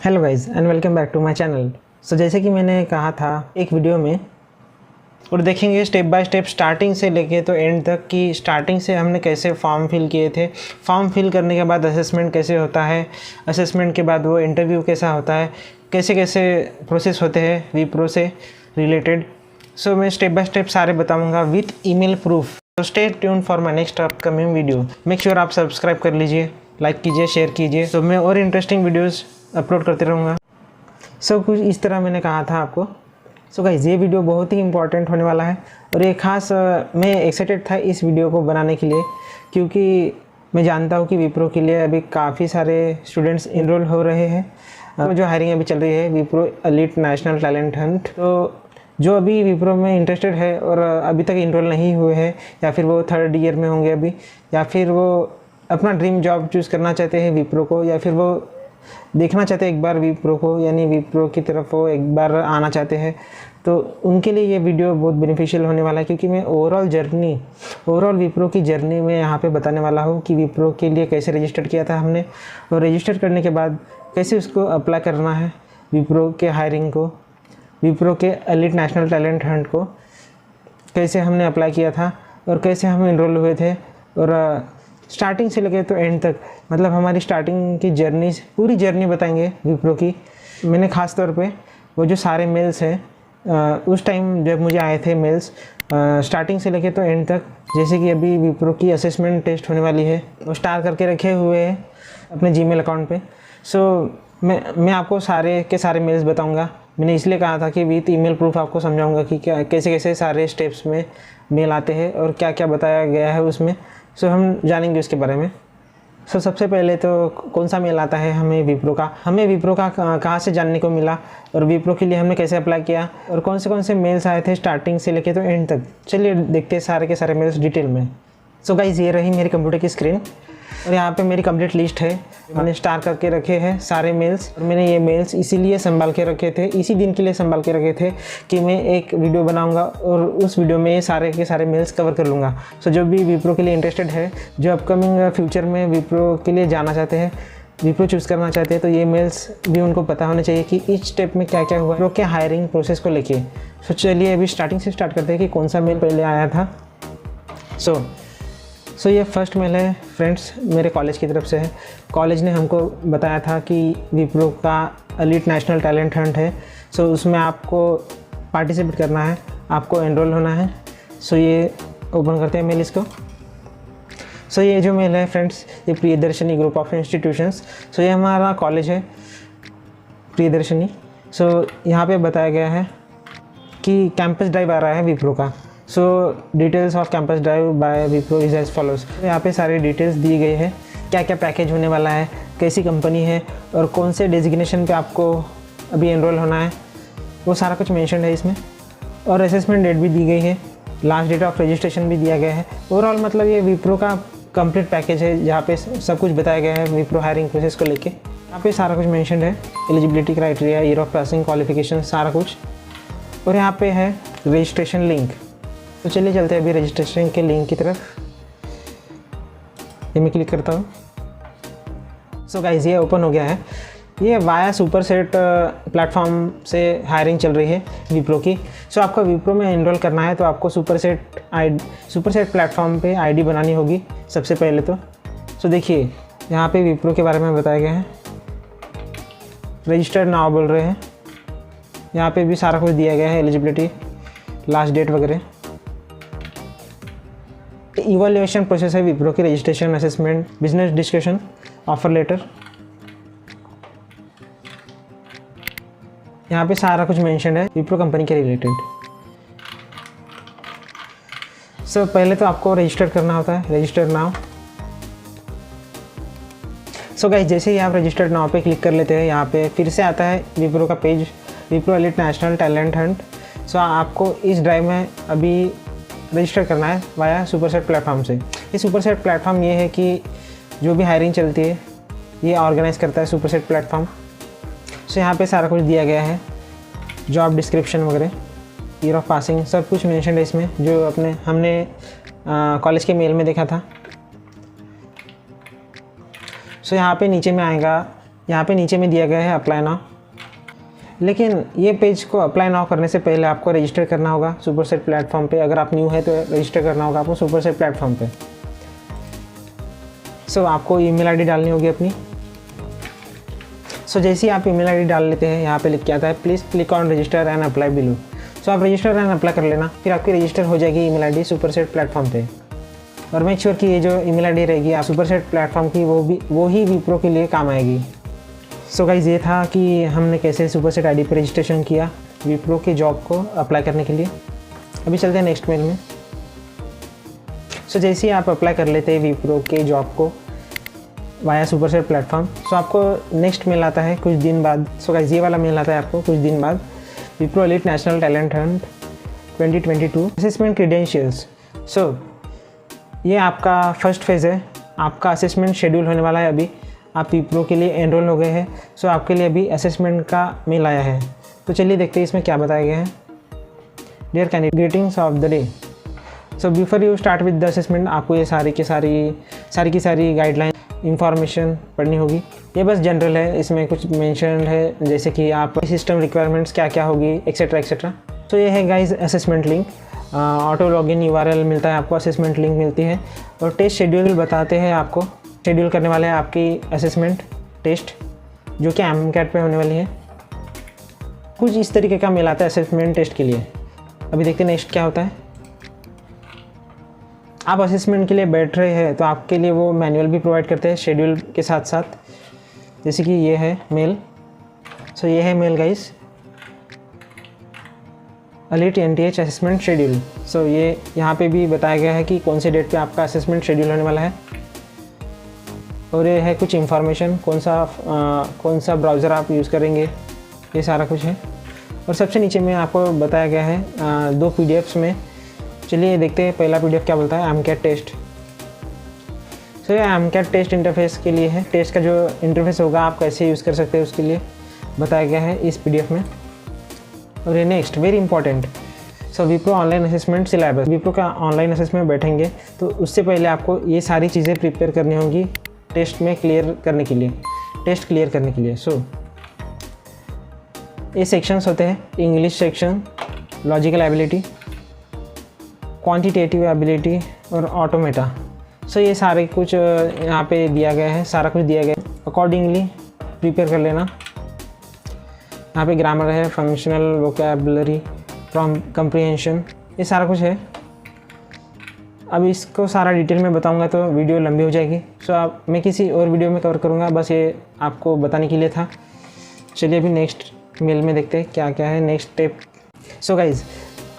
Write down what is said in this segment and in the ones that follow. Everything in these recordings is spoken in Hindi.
Hello guys and welcome back to my channel. So जैसे कि मैंने कहा था एक वीडियो में, और देखेंगे स्टेप बाय स्टेप स्टार्टिंग से लेके तो एंड तक कि स्टार्टिंग से हमने कैसे फॉर्म फिल किए थे, फॉर्म फिल करने के बाद असेसमेंट कैसे होता है, असेसमेंट के बाद वो इंटरव्यू कैसा होता है, कैसे कैसे प्रोसेस होते हैं विप्रो से रिलेटेड। सो मैं स्टेप बाय स्टेप सारे बताऊँगा विथ ईमेल प्रूफ। तो stay tune for my next upcoming video. Make sure आप सब्सक्राइब कर लीजिए, लाइक कीजिए, शेयर कीजिए, तो मैं और इंटरेस्टिंग वीडियोज़ अपलोड करते रहूँगा। सो कुछ इस तरह मैंने कहा था आपको। सो गाइस ये वीडियो बहुत ही इंपॉर्टेंट होने वाला है और ये खास मैं एक्साइटेड था इस वीडियो को बनाने के लिए, क्योंकि मैं जानता हूँ कि विप्रो के लिए अभी काफ़ी सारे स्टूडेंट्स इनरोल हो रहे हैं। जो हायरिंग अभी चल रही है Wipro elite national talent Hunt, तो जो अभी विप्रो में इंटरेस्टेड है और अभी तक इनरोल नहीं हुए हैं, या फिर वो थर्ड ईयर में होंगे अभी, या फिर वो अपना ड्रीम जॉब चूज़ करना चाहते हैं विप्रो को, या फिर वो देखना चाहते हैं एक बार विप्रो को, यानी विप्रो की तरफ वो एक बार आना चाहते हैं, तो उनके लिए ये वीडियो बहुत बेनिफिशियल होने वाला है। क्योंकि मैं ओवरऑल विप्रो की जर्नी में यहाँ पे बताने वाला हूँ कि विप्रो के लिए कैसे रजिस्टर किया था हमने, और रजिस्टर करने के बाद कैसे उसको अप्लाई करना है विप्रो के हायरिंग को, विप्रो के एलीट नेशनल टैलेंट हंट को कैसे हमने अप्लाई किया था और कैसे हम इनरोल हुए थे, और स्टार्टिंग से लेकर तो एंड तक, मतलब हमारी स्टार्टिंग की जर्नी, पूरी जर्नी बताएंगे विप्रो की। मैंने ख़ास तौर पे वो जो सारे मेल्स हैं उस टाइम जब मुझे आए थे मेल्स, स्टार्टिंग से लेकर तो एंड तक, जैसे कि अभी विप्रो की असेसमेंट टेस्ट होने वाली है, वो स्टार करके रखे हुए हैं अपने जीमेल अकाउंट पे। सो मैं आपको सारे के सारे मेल्स बताऊंगा। मैंने इसलिए कहा था कि विथ ईमेल प्रूफ आपको समझाऊंगा कि क्या कैसे कैसे सारे स्टेप्स में मेल आते हैं और क्या क्या बताया गया है उसमें। सो हम जानेंगे उसके बारे में। सो सबसे पहले तो कौन सा मेल आता है हमें विप्रो का कहाँ से जानने को मिला, और विप्रो के लिए हमने कैसे अप्लाई किया, और कौन से मेल्स आए थे स्टार्टिंग से लेके तो एंड तक। चलिए देखते हैं सारे के सारे मेल्स डिटेल में। सो गाइस ये रही मेरी कंप्यूटर की स्क्रीन, और यहाँ पे मेरी कंप्लीट लिस्ट है। मैंने स्टार करके रखे हैं सारे मेल्स, और मैंने ये मेल्स इसीलिए संभाल के रखे थे, इसी दिन के लिए संभाल के रखे थे कि मैं एक वीडियो बनाऊंगा और उस वीडियो में ये सारे के सारे मेल्स कवर कर लूँगा। सो जो भी विप्रो के लिए इंटरेस्टेड है, जो अपकमिंग फ्यूचर में विप्रो के लिए जाना चाहते हैं, विप्रो चूज़ करना चाहते हैं, तो ये मेल्स भी उनको पता होने चाहिए कि इस स्टेप में क्या क्या हुआ विप्रो के हायरिंग प्रोसेस को लेके। सो चलिए अभी स्टार्टिंग से स्टार्ट करते हैं कि कौन सा मेल पहले आया था। सो ये फर्स्ट मेल है फ्रेंड्स, मेरे कॉलेज की तरफ से है। कॉलेज ने हमको बताया था कि विप्रो का एलीट नेशनल टैलेंट हंट है, सो उसमें आपको पार्टिसिपेट करना है, आपको एनरोल होना है। सो ये ओपन करते हैं मेल इसको। सो ये जो मेल है फ्रेंड्स, ये प्रियदर्शनी ग्रुप ऑफ इंस्टीट्यूशंस, सो ये हमारा कॉलेज है प्रियदर्शनी। सो यहाँ पे बताया गया है कि कैंपस ड्राइव आ रहा है विप्रो का। So details of campus drive by Wipro is as follows. यहाँ पे सारी डिटेल्स दी गई है, क्या क्या पैकेज होने वाला है, कैसी कंपनी है, और कौन से डेजिग्नेशन पे आपको अभी एनरोल होना है, वो सारा कुछ मेंशन है इसमें। और असेसमेंट डेट भी दी गई है, लास्ट डेट ऑफ रजिस्ट्रेशन भी दिया गया है। ओवरऑल मतलब ये विप्रो का कंप्लीट पैकेज है जहाँ पे सब कुछ बताया गया है विप्रो हायरिंग प्रोसेस को लेके। यहाँ पे सारा कुछ मेंशन है, eligibility criteria, year of passing, qualification, सारा कुछ। और यहाँ पे है रजिस्ट्रेशन लिंक। तो चलिए चलते हैं अभी रजिस्ट्रेशन के लिंक की तरफ। ये मैं क्लिक करता हूँ। सो गाइस ये ओपन हो गया है। ये वाया सुपरसेट प्लेटफॉर्म से हायरिंग चल रही है विप्रो की। सो आपको विप्रो में एनरोल करना है तो आपको सुपरसेट प्लेटफॉर्म पे आईडी बनानी होगी सबसे पहले तो। सो देखिए यहाँ पे विप्रो के बारे में बताया गया है, रजिस्टर्ड नाउ बोल रहे हैं। यहाँ पे भी सारा कुछ दिया गया है, एलिजिबिलिटी, लास्ट डेट वगैरह। इवैल्यूएशन प्रोसेस है विप्रो की, registration, assessment, business discussion, offer letter. यहाँ पे सारा कुछ मेंशन है विप्रो कंपनी के रिलेटेड। सो पहले तो आपको रजिस्टर करना होता है, रजिस्टर नाउ। सो गाइस जैसे ही आप रजिस्टर्ड नाउ पे क्लिक कर लेते हैं, यहाँ पे फिर से आता है विप्रो का page, Wipro elite national talent hunt. So आपको इस ड्राइव में अभी रजिस्टर करना है वाया सुपरसेट प्लेटफॉर्म से। ये सुपरसेट प्लेटफॉर्म ये है कि जो भी हायरिंग चलती है ये ऑर्गेनाइज़ करता है सुपरसेट प्लेटफॉर्म। सो यहाँ पे सारा कुछ दिया गया है, जॉब डिस्क्रिप्शन वगैरह, ईयर ऑफ पासिंग, सब कुछ मेंशन है इसमें, जो हमने कॉलेज के मेल में देखा था। सो यहाँ पे नीचे में आएगा यहाँ पे नीचे में दिया गया है अप्लाई नाउ। लेकिन ये पेज को अप्लाई नाउ करने से पहले आपको रजिस्टर करना होगा सुपरसेट प्लेटफॉर्म पे। अगर आप न्यू है तो रजिस्टर करना होगा आपको सुपरसेट प्लेटफॉर्म पे। सो आपको ईमेल आईडी डालनी होगी अपनी। सो जैसे ही आप ईमेल आईडी डाल लेते हैं, यहाँ पे लिख के आता है please click on register and apply below. So आप रजिस्टर एंड अप्लाई कर लेना, फिर आपकी रजिस्टर हो जाएगी ईमेल आईडी सुपरसेट प्लेटफॉर्म पे। और मेक श्योर कि ये जो ईमेल आईडी रहेगी आप सुपरसेट प्लेटफॉर्म की वो ही विप्रो के लिए काम आएगी। सो गाइस, ये था कि हमने कैसे सुपरसेट आईडी पर रजिस्ट्रेशन किया विप्रो के जॉब को अप्लाई करने के लिए। अभी चलते हैं नेक्स्ट मेल में। सो जैसे ही आप अप्लाई कर लेते हैं विप्रो के जॉब को वाया सुपरसेट प्लेटफॉर्म, सो आपको नेक्स्ट मेल आता है कुछ दिन बाद। सो गाइस, ये वाला मेल आता है आपको कुछ दिन बाद, Wipro elite national talent hunt 2022 assessment credentials. So ये आपका फर्स्ट फेज़ है, आपका असेसमेंट शेड्यूल होने वाला है। अभी आप विप्रो के लिए एनरोल हो गए हैं। सो आपके लिए अभी असेसमेंट का मेल आया है। तो चलिए देखते हैं इसमें क्या बताया गया है। Dear candidate, greetings of the day. So before you start with the assessment, आपको ये सारी की सारी गाइडलाइन इंफॉर्मेशन पढ़नी होगी। ये बस जनरल है, इसमें कुछ मेंशन है जैसे कि आप सिस्टम रिक्वायरमेंट्स क्या क्या होगी एक्सेट्रा एक्सेट्रा। तो ये है guys assessment link, auto login URL मिलता है आपको, असेसमेंट लिंक मिलती है और टेस्ट शेड्यूल बताते हैं आपको। शेड्यूल करने वाले हैं आपकी असेसमेंट टेस्ट जो कि MCAT पे होने वाली है। कुछ इस तरीके का मेल आता है असेसमेंट टेस्ट के लिए। अभी देखते हैं नेक्स्ट क्या होता है। आप असेसमेंट के लिए बैठ रहे हैं तो आपके लिए वो मैनुअल भी प्रोवाइड करते हैं शेड्यूल के साथ साथ, जैसे कि ये है मेल। सो ये है mail guys, elite NTH assessment schedule. So ये यहाँ पे भी बताया गया है कि कौन से डेट पे आपका असेसमेंट शेड्यूल होने वाला है। और ये है कुछ इन्फॉर्मेशन, कौन सा ब्राउज़र आप यूज़ करेंगे, ये सारा कुछ है। और सबसे नीचे में आपको बताया गया है 2 PDFs में। चलिए देखते हैं पहला PDF क्या बोलता है, MCAT टेस्ट। सो ये MCAT टेस्ट इंटरफेस के लिए है। टेस्ट का जो इंटरफेस होगा आप कैसे यूज़ कर सकते हैं उसके लिए बताया गया है इस PDF में। और ये next very important, so Wipro online assessment syllabus. Wipro का ऑनलाइन असेसमेंट बैठेंगे तो उससे पहले आपको ये सारी चीज़ें प्रिपेयर करनी होंगी टेस्ट में क्लियर करने के लिए। सो ये सेक्शंस होते हैं, English section, logical ability, quantitative ability और ऑटोमेटा। सो ये सारे कुछ यहाँ पे दिया गया है, सारा कुछ दिया गया है, अकॉर्डिंगली प्रिपेयर कर लेना। यहाँ पे ग्रामर है, फंक्शनल वोकैबुलरी, कम्प्रीहेंशन, ये सारा कुछ है। अब इसको सारा डिटेल में बताऊंगा तो वीडियो लंबी हो जाएगी। सो मैं किसी और वीडियो में कवर करूँगा, बस ये आपको बताने के लिए था। चलिए अभी नेक्स्ट मेल में देखते हैं क्या क्या है नेक्स्ट स्टेप। सो गाइज़,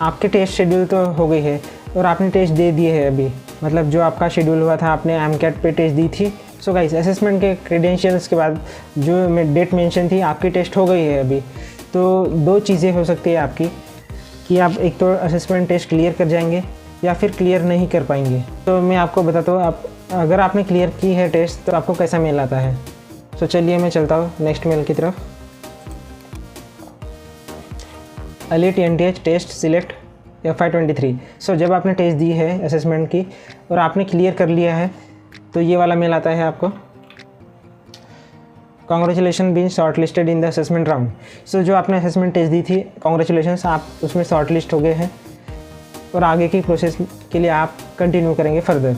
आपके टेस्ट शेड्यूल तो हो गई है और आपने टेस्ट दे दिए है अभी, मतलब जो आपका शेड्यूल हुआ था आपने MCAT पे टेस्ट दी थी। सो गाइस, असेसमेंट के क्रेडेंशियल्स के बाद जो डेट मेंशन थी आपकी टेस्ट हो गई है अभी। तो 2 चीज़ें हो सकती है आपकी कि आप एक तो असेसमेंट टेस्ट क्लियर कर जाएंगे या फिर क्लियर नहीं कर पाएंगे। तो मैं आपको बताता हूँ, आप अगर आपने क्लियर की है टेस्ट तो आपको कैसा मेल आता है। तो चलिए मैं चलता हूँ नेक्स्ट मेल की तरफ। Elite NTH test select FY23। So जब आपने टेस्ट दी है असेसमेंट की और आपने क्लियर कर लिया है तो ये वाला मेल आता है आपको, congratulation been shortlisted in the assessment round. So जो आपने असेसमेंट टेस्ट दी थी, कॉन्ग्रेचुलेशंस, आप उसमें शॉर्ट लिस्ट हो गए हैं और आगे की प्रोसेस के लिए आप कंटिन्यू करेंगे फर्दर।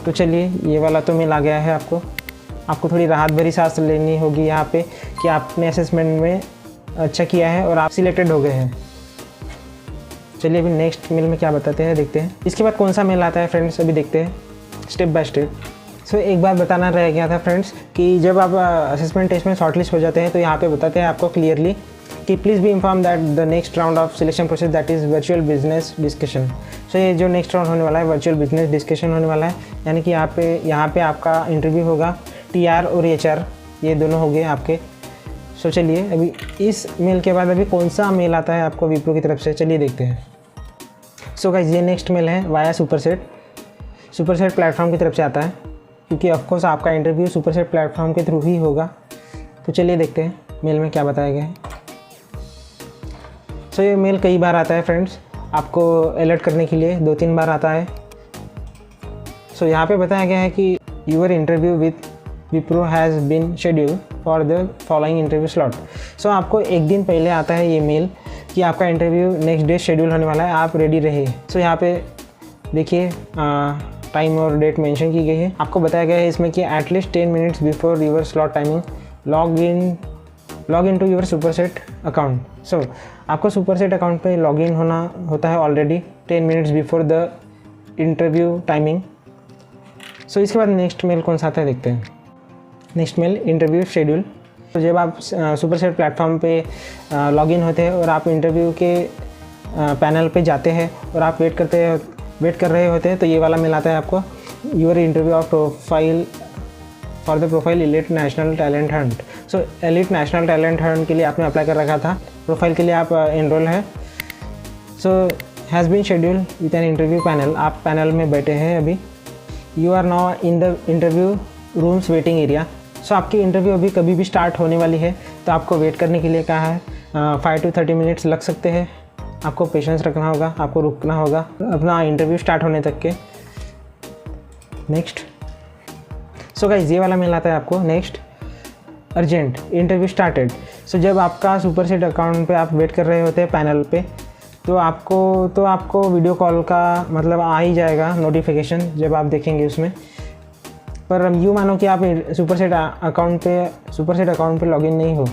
तो चलिए ये वाला तो मेल आ गया है आपको थोड़ी राहत भरी सांस लेनी होगी यहाँ पे कि आपने असेसमेंट में अच्छा किया है और आप सिलेक्टेड हो गए हैं। चलिए अभी नेक्स्ट मेल में क्या बताते हैं देखते हैं। इसके बाद कौन सा मेल आता है फ्रेंड्स, अभी देखते हैं स्टेप बाय स्टेप। सो एक बार बताना रह गया था फ्रेंड्स कि जब आप असेसमेंट टेस्ट में शॉर्टलिस्ट हो जाते हैं तो यहाँ पे बताते हैं आपको क्लियरली कि please be inform that the next round of selection process that is virtual business discussion. So ये जो नेक्स्ट राउंड होने वाला है वर्चुअल बिजनेस डिस्कशन होने वाला है, यानी कि यहाँ पे आपका इंटरव्यू होगा, TR और HR ये दोनों हो गए आपके। सो चलिए अभी इस मेल के बाद अभी कौन सा मेल आता है आपको विप्रो की तरफ से, चलिए देखते हैं। सो गाइस, ये नेक्स्ट मेल है वाया सुपरसेट प्लेटफॉर्म की तरफ से आता है, क्योंकि ऑफकोर्स आपका इंटरव्यू सुपरसेट प्लेटफॉर्म के थ्रू ही होगा। तो चलिए देखते हैं मेल में क्या बताया गया है। सो ये मेल कई बार आता है फ्रेंड्स, आपको अलर्ट करने के लिए 2-3 बार आता है। सो यहाँ पे बताया गया है कि your interview with Wipro has been schedule for the following interview slot. So आपको एक दिन पहले आता है ये मेल कि आपका इंटरव्यू नेक्स्ट डे शेड्यूल होने वाला है, आप रेडी रहिए। सो यहाँ पे देखिए टाइम और डेट मेंशन की गई है। आपको बताया गया है इसमें कि at least 10 minutes before your slot timing log in to your superset account. So आपको सुपरसेट अकाउंट पे लॉग इन होना होता है already 10 minutes before the interview timing. So इसके बाद नेक्स्ट मेल कौन सा आता है देखते हैं। Next mail interview schedule. तो जब आप सुपरसेट प्लेटफॉर्म पे लॉग इन होते हैं और आप इंटरव्यू के पैनल पे जाते हैं और आप वेट कर रहे होते हैं, तो ये वाला मेल आता है आपको, your interview of profile for the profile elite national talent hunt. So elite national talent hunt के लिए आपने अप्लाई कर रखा था, प्रोफाइल के लिए आप एनरोल है। So has been schedule with an interview panel. आप पैनल में बैठे हैं अभी। You are now in the interview rooms waiting area. So आपकी इंटरव्यू अभी कभी भी स्टार्ट होने वाली है, तो आपको वेट करने के लिए कहा है। 5 to 30 मिनट्स लग सकते हैं। आपको पेशेंस रखना होगा, आपको रुकना होगा अपना इंटरव्यू स्टार्ट होने तक के। नेक्स्ट। सो गाइस ये वाला मेल आता है आपको। Next urgent interview started. So जब आपका सुपरसेट अकाउंट पे आप वेट कर रहे होते हैं पैनल पे, तो आपको वीडियो कॉल का मतलब आ ही जाएगा नोटिफिकेशन जब आप देखेंगे उसमें। पर अब यूँ मानो कि आप सुपरसेट अकाउंट पे लॉगिन नहीं हो।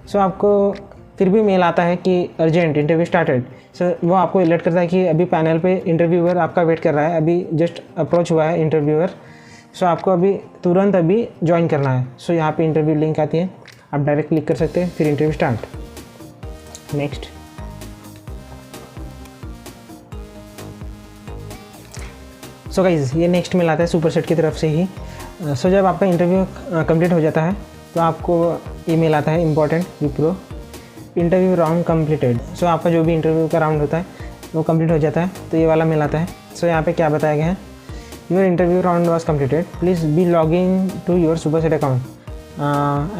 सो आपको फिर भी मेल आता है कि अर्जेंट इंटरव्यू स्टार्टेड। सो वो आपको अलर्ट करता है कि अभी पैनल पे इंटरव्यूअर आपका वेट कर रहा है, अभी जस्ट अप्रोच हुआ है इंटरव्यूअर। सो आपको तुरंत अभी ज्वाइन करना है। सो यहाँ पे इंटरव्यू लिंक आती है, आप डायरेक्ट क्लिक कर सकते हैं, फिर interview start. Next. So guys ये नेक्स्ट मेल आता है सुपरसेट की तरफ से ही। सो जब आपका इंटरव्यू कंप्लीट हो जाता है तो आपको ये मेल आता है important Wipro interview round completed. So आपका जो भी इंटरव्यू का राउंड होता है वो कंप्लीट हो जाता है, तो ये वाला मेल आता है। सो यहाँ पे क्या बताया गया है, your interview round was completed, please be log in to your superset account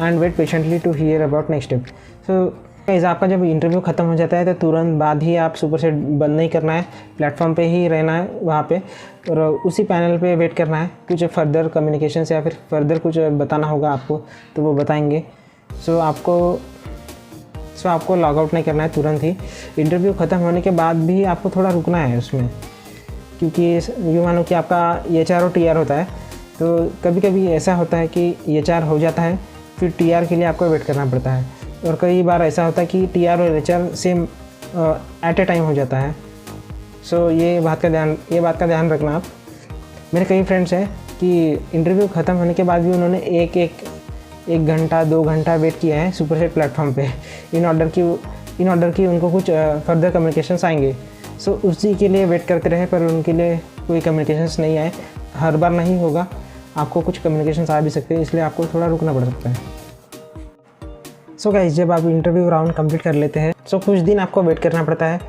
and wait patiently to hear about next step. So guys आपका जब इंटरव्यू ख़त्म हो जाता है तो तुरंत बाद ही आप सुपरसेट बंद नहीं करना है, प्लेटफॉर्म पे ही रहना है वहाँ पे, और उसी पैनल पे वेट करना है। कुछ फर्दर कम्युनिकेशन या फिर फर्दर कुछ बताना होगा आपको तो वो बताएंगे। सो आपको लॉग आउट नहीं करना है तुरंत ही। इंटरव्यू ख़त्म होने के बाद भी आपको थोड़ा रुकना है उसमें, क्योंकि यूँ मानो कि आपका HR और TR होता है, तो कभी कभी ऐसा होता है कि HR हो जाता है फिर TR के लिए आपको वेट करना पड़ता है, और कई बार ऐसा होता है कि TR और HR same at a time हो जाता है। सो ये बात का ध्यान रखना आप। मेरे कई फ्रेंड्स हैं कि इंटरव्यू ख़त्म होने के बाद भी उन्होंने एक घंटा 2 घंटा वेट किया है सुपरसेट प्लेटफॉर्म पे इन ऑर्डर कि उनको कुछ फर्दर कम्युनिकेशंस आएंगे। सो उसी के लिए वेट करते रहे, पर उनके लिए कोई कम्युनिकेशंस नहीं आए। हर बार नहीं होगा, आपको कुछ कम्युनिकेशंस आ भी सकते हैं, इसलिए आपको थोड़ा रुकना पड़ सकता है। सो गाइस जब आप इंटरव्यू राउंड कंप्लीट कर लेते हैं, सो कुछ दिन आपको वेट करना पड़ता है,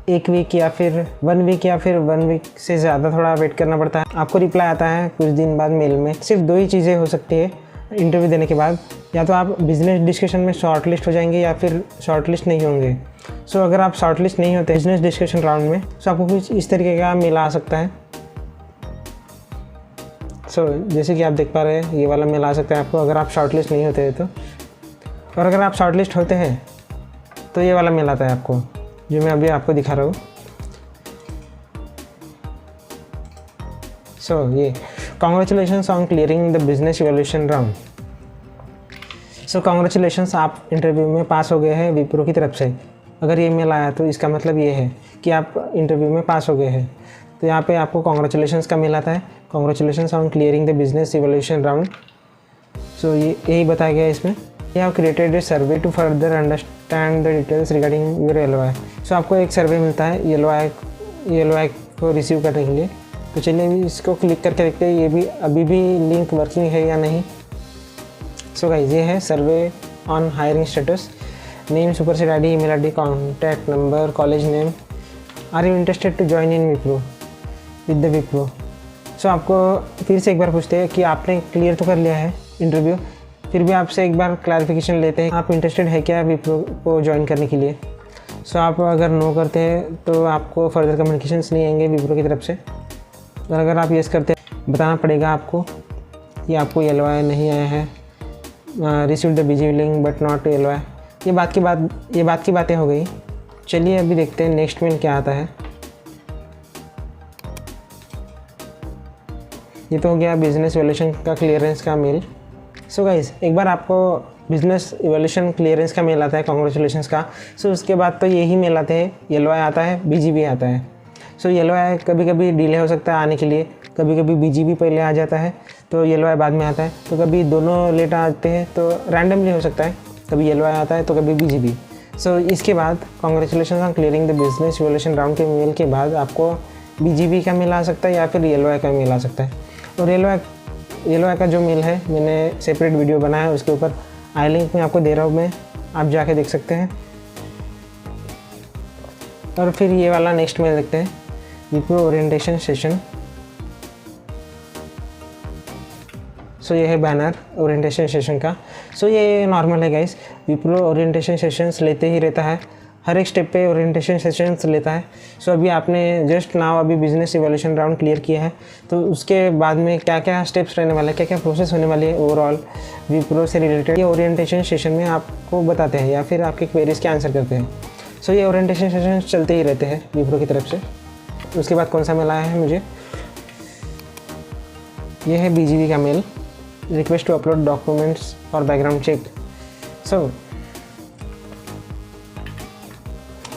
1 वीक या फिर 1 वीक या फिर 1 वीक से ज़्यादा थोड़ा वेट करना पड़ता है। आपको रिप्लाई आता है कुछ दिन बाद मेल में। सिर्फ 2 ही चीज़ें हो सकती है इंटरव्यू देने के बाद, या तो आप बिजनेस डिस्कशन में शॉर्टलिस्ट हो जाएंगे या फिर शॉर्टलिस्ट नहीं होंगे। सो अगर आप शॉर्टलिस्ट नहीं होते बिजनेस डिस्कशन राउंड में, सो आपको कुछ इस तरीके का मेल आ सकता है। सो जैसे कि आप देख पा रहे हैं ये वाला मेल आ सकता है आपको अगर आप शॉर्टलिस्ट नहीं होते हैं तो, और अगर आप शॉर्टलिस्ट होते हैं तो ये वाला मेल आता है आपको, जो मैं अभी आपको दिखा रहा हूँ। सो ये congratulations on clearing the business evaluation round. So congratulations, आप इंटरव्यू में पास हो गए हैं विप्रो की तरफ से। अगर ये मेल आया तो इसका मतलब ये है कि आप इंटरव्यू में पास हो गए हैं। तो यहाँ पे आपको कॉन्ग्रेचुलेशंस का मेल आता है, congratulations on clearing the business evaluation round. So ये यही बताया गया है इसमें। You have created a survey to further understand the details regarding your LOI। सो आपको एक सर्वे मिलता है LOI को रिसीव करने के लिए। तो चलिए इसको क्लिक करके देखते हैं ये भी अभी भी लिंक वर्किंग है या नहीं। सो गाइस ये है survey on hiring status, name, Superset ID, email ID, contact number, college name. Are you interested to join in Wipro with the Wipro. So आपको फिर से एक बार पूछते हैं कि आपने क्लियर तो कर लिया है इंटरव्यू, फिर भी आपसे एक बार क्लैरिफिकेशन लेते हैं, आप इंटरेस्टेड है क्या विप्रो को ज्वाइन करने के लिए। सो आप अगर नो करते हैं तो आपको फर्दर कम्युनिकेशंस नहीं आएंगे विप्रो की तरफ से, और अगर आप येस करते हैं बताना पड़ेगा आपको ये आपको LOI नहीं आया है, receive the BGV link but not LOI। ये बात की बातें हो गई। चलिए अभी देखते हैं नेक्स्ट मेल क्या आता है। ये तो हो गया बिजनेस इवैल्यूएशन का क्लियरेंस का मेल। सो गाइस, एक बार आपको बिजनेस इवैल्यूएशन क्लियरेंस का मेल आता है, कांग्रेचुलेशंस का। सो उसके बाद तो यही मेल आते हैं, LOI आता है, BGV आता है। सो LOI कभी कभी डिले हो सकता है आने के लिए, कभी कभी BGV पहले आ जाता है तो LOI बाद में आता है, तो कभी दोनों लेट आते हैं, तो रैंडमली हो सकता है, कभी LOI आता है तो कभी BGV। सो इसके बाद congratulation on clearing the business evaluation round के मेल के बाद आपको BGV का मेल आ सकता है या फिर LOI का मेल आ सकता है। और LOI का जो मेल है मैंने सेपरेट वीडियो बनाया है, उसके ऊपर आई लिंक में आपको दे रहा हूँ मैं, आप जाके देख सकते हैं। और फिर ये वाला नेक्स्ट मेल देखते हैं, विप्रो ओरिएंटेशन सेशन। सो ये है बैनर ओरिएंटेशन सेशन का। सो ये नॉर्मल है गाइस, विप्रो ओरिएंटेशन सेशंस लेते ही रहता है, हर एक स्टेप पे ओरिएंटेशन सेशंस लेता है। सो अभी आपने जस्ट नाउ अभी बिजनेस इवैल्यूएशन राउंड क्लियर किया है, तो उसके बाद में क्या क्या स्टेप्स रहने वाले हैं, क्या क्या प्रोसेस होने वाली है ओवरऑल विप्रो से रिलेटेड, ये ओरिएंटेशन सेशन में आपको बताते हैं या फिर आपके क्वेरीज के आंसर करते हैं। सो ये ओरिएंटेशन सेशन चलते ही रहते हैं विप्रो की तरफ से। उसके बाद कौन सा मेल आया है मुझे, ये है BGV का mail, request to upload documents और बैकग्राउंड चेक। सो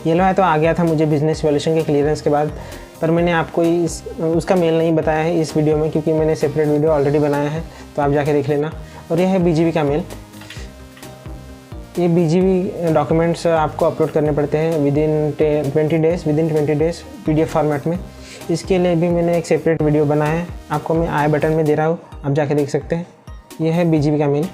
LOI तो आ गया था मुझे बिजनेस इवैल्यूएशन के क्लियरेंस के बाद, पर मैंने आपको उसका मेल नहीं बताया है इस वीडियो में, क्योंकि मैंने सेपरेट वीडियो ऑलरेडी बनाया है, तो आप जाके देख लेना। और यह है BGV का मेल। ये BGV डॉक्यूमेंट्स आपको अपलोड करने पड़ते हैं विदिन 20 डेज़ PDF फॉर्मेट में। इसके लिए भी मैंने एक सेपरेट वीडियो बनाया है, आपको मैं आई बटन में दे रहा हूँ, आप जाके देख सकते हैं। यह है BGV का मेल।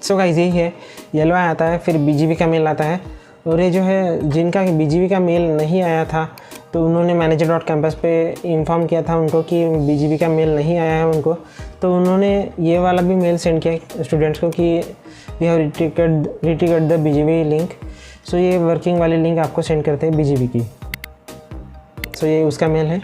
सो गाइस, यही है, LOI आता है, फिर BGV का मेल आता है। और ये जो है जिनका BGV का मेल नहीं आया था, तो उन्होंने manager.campus पे इन्फॉर्म किया था उनको कि BGV का मेल नहीं आया है उनको, तो उन्होंने ये वाला भी मेल सेंड किया स्टूडेंट्स को कि we have reticket the BGV link. So ये वर्किंग वाली लिंक आपको सेंड करते हैं BGV की। सो ये उसका मेल है।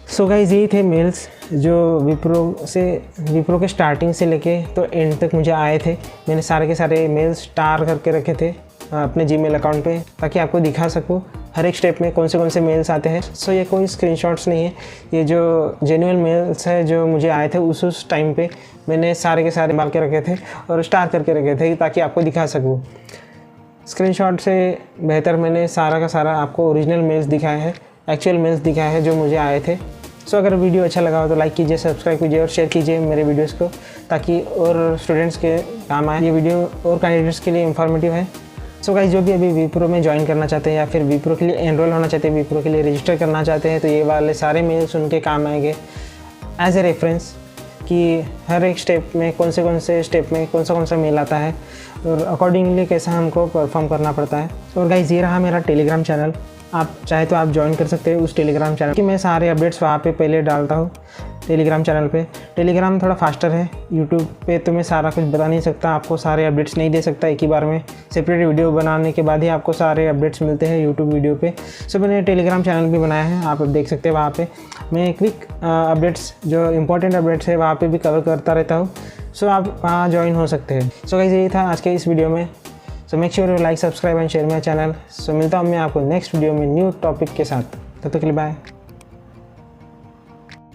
सो गाइस, यही थे मेल्स जो विप्रो के स्टार्टिंग से लेके तो एंड तक मुझे आए थे। मैंने सारे के सारे मेल्स स्टार करके रखे थे अपने जीमेल अकाउंट पे, ताकि आपको दिखा सकूँ हर एक स्टेप में कौन से मेल्स आते हैं। सो ये कोई स्क्रीनशॉट्स नहीं है, ये जो जेन्युइन मेल्स है जो मुझे आए थे उस टाइम पे मैंने सारे के सारे डाल के रखे थे और स्टार करके रखे थे, ताकि आपको दिखा सकूँ। स्क्रीनशॉट से बेहतर मैंने सारा का सारा आपको ओरिजिनल मेल्स दिखाए हैं, एक्चुअल मेल्स दिखाए हैं जो मुझे आए थे। सो अगर वीडियो अच्छा लगा हो तो लाइक कीजिए, सब्सक्राइब कीजिए और शेयर कीजिए मेरे वीडियोस को, ताकि और स्टूडेंट्स के काम आए। ये वीडियो और कैंडिडेट्स के लिए इंफॉर्मेटिव है। सो गाइस, जो भी अभी विप्रो में ज्वाइन करना चाहते हैं या फिर विप्रो के लिए एनरोल होना चाहते हैं, विप्रो के लिए रजिस्टर करना चाहते हैं, तो ये वाले सारे मेल्स उनके काम आएंगे एज ए रेफरेंस कि हर एक स्टेप में कौन से स्टेप में कौन सा मेल आता है और अकॉर्डिंगली कैसा हमको परफॉर्म करना पड़ता है। और गाइस, ये रहा मेरा टेलीग्राम चैनल, आप चाहे तो आप ज्वाइन कर सकते हैं उस टेलीग्राम चैनल कि मैं सारे अपडेट्स वहाँ पे पहले डालता हूँ टेलीग्राम चैनल पे। टेलीग्राम थोड़ा फास्टर है, यूट्यूब पे तो मैं सारा कुछ बता नहीं सकता, आपको सारे अपडेट्स नहीं दे सकता एक ही बार में। सेपरेट वीडियो बनाने के बाद ही आपको सारे अपडेट्स मिलते हैं यूट्यूब वीडियो पे। सो मैंने टेलीग्राम चैनल भी बनाया है, आप देख सकते हैं। वहाँ पे मैं क्विक अपडेट्स जो इंपॉर्टेंट अपडेट्स है वहाँ पे भी कवर करता रहता हूँ। सो आप वहाँ ज्वाइन हो सकते हैं। सो गाइस, यही था आज के इस वीडियो में। So make sure you like, subscribe and share my channel. So मिलता हूँ मैं आपको नेक्स्ट वीडियो में न्यू टॉपिक के साथ। तब तक के लिए बाय।